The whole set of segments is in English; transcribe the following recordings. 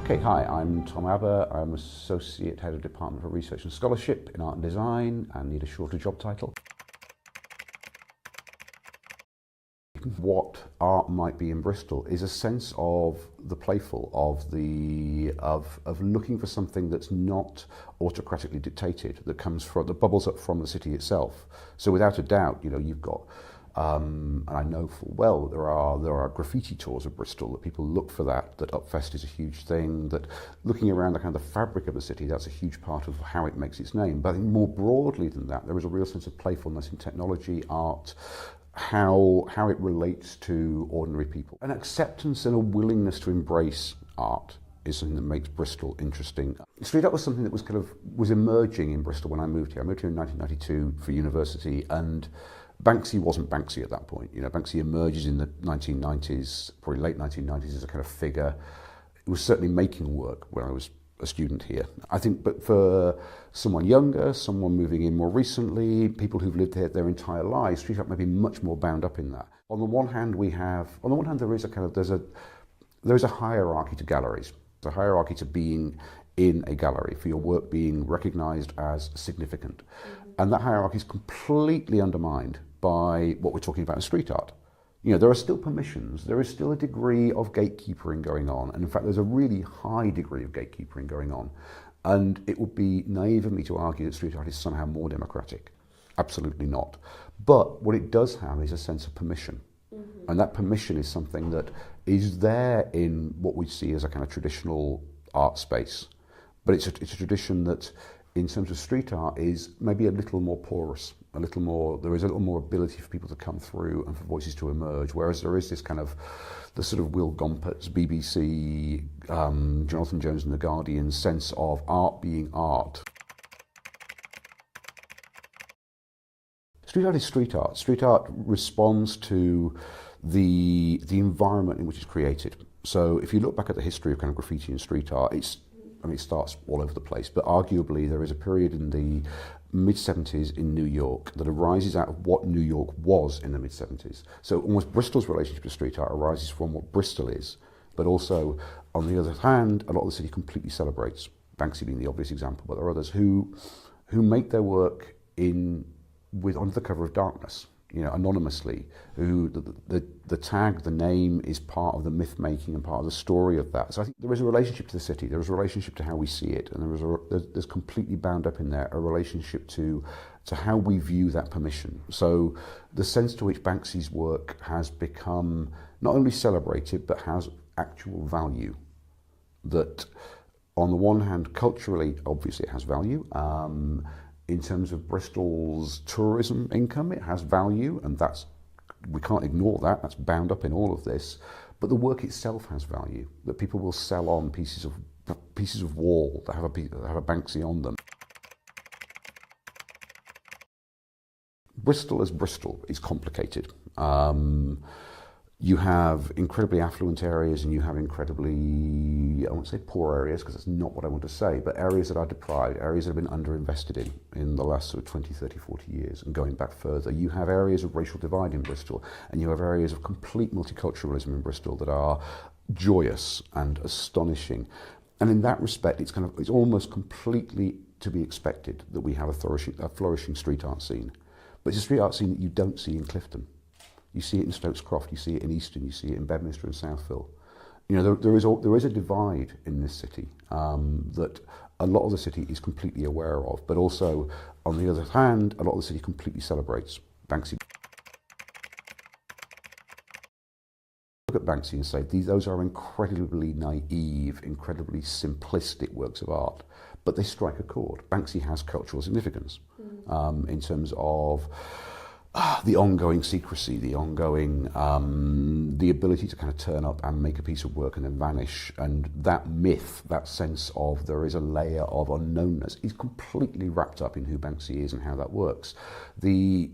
Okay, hi, I'm Tom Abba. I'm Associate Head of Department for Research and Scholarship in Art and Design and need a shorter job title. What art might be in Bristol is a sense of the playful, of looking for something that's not autocratically dictated, that bubbles up from the city itself. So without a doubt, you've got, and I know full well there are graffiti tours of Bristol that people look for that Upfest is a huge thing, that looking around the kind of the fabric of the city, that's a huge part of how it makes its name. But I think more broadly than that, there is a real sense of playfulness in technology, art, how it relates to ordinary people. An acceptance and a willingness to embrace art is something that makes Bristol interesting. Street art was something that was emerging in Bristol when I moved here. I moved here in 1992 for university, and Banksy wasn't Banksy at that point. Banksy emerges in the 1990s, probably late 1990s, as a kind of figure. It was certainly making work when I was a student here. I think, but for someone younger, someone moving in more recently, people who've lived here their entire lives, street art may be much more bound up in that. On the one hand, there is a hierarchy to galleries. There's a hierarchy to being in a gallery, for your work being recognised as significant. And that hierarchy is completely undermined by what we're talking about in street art. There are still permissions, there is still a degree of gatekeepering going on, and in fact there's a really high degree of gatekeepering going on. And it would be naive of me to argue that street art is somehow more democratic. Absolutely not. But what it does have is a sense of permission. And that permission is something that is there in what we see as a kind of traditional art space. But it's a tradition that, in terms of street art, is maybe a little more porous, there is a little more ability for people to come through and for voices to emerge, whereas there is this kind of, the sort of Will Gompert's BBC, Jonathan Jones and The Guardian sense of art being art. Street art is street art. Street art responds to the environment in which it's created. So if you look back at the history of kind of graffiti and street art, it starts all over the place, but arguably there is a period in the mid-70s in New York that arises out of what New York was in the mid-70s. So almost Bristol's relationship to street art arises from what Bristol is, but also, on the other hand, a lot of the city completely celebrates, Banksy being the obvious example, but there are others who make their work under the cover of darkness, anonymously, who the tag, the name is part of the myth making and part of the story of that. So I think there is a relationship to the city, there is a relationship to how we see it, and there's completely bound up in there a relationship to how we view that permission. So the sense to which Banksy's work has become not only celebrated but has actual value, that on the one hand culturally obviously it has value, in terms of Bristol's tourism income, it has value, and we can't ignore that. That's bound up in all of this. But the work itself has value. That people will sell on pieces of wall that have a Banksy on them. Bristol as Bristol is complicated. You have incredibly affluent areas and you have incredibly, I won't say poor areas because that's not what I want to say, but areas that are deprived, areas that have been underinvested in the last sort of 20, 30, 40 years and going back further. You have areas of racial divide in Bristol, and you have areas of complete multiculturalism in Bristol that are joyous and astonishing. And in that respect, it's almost completely to be expected that we have a flourishing street art scene. But it's a street art scene that you don't see in Clifton. You see it in Stokes Croft, you see it in Easton, you see it in Bedminster and Southville. There is a divide in this city that a lot of the city is completely aware of, but also, on the other hand, a lot of the city completely celebrates Banksy. Look at Banksy and say, those are incredibly naive, incredibly simplistic works of art, but they strike a chord. Banksy has cultural significance in terms of the ongoing secrecy, the ongoing, the ability to kind of turn up and make a piece of work and then vanish. And that myth, that sense of there is a layer of unknownness, is completely wrapped up in who Banksy is and how that works. The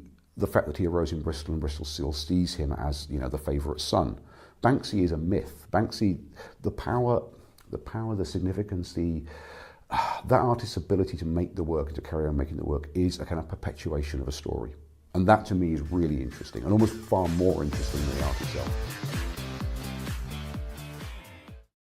fact that he arose in Bristol and Bristol still sees him as, the favourite son. Banksy is a myth. Banksy, the power, the significance, that artist's ability to make the work and to carry on making the work is a kind of perpetuation of a story. And that to me is really interesting, and almost far more interesting than the art itself.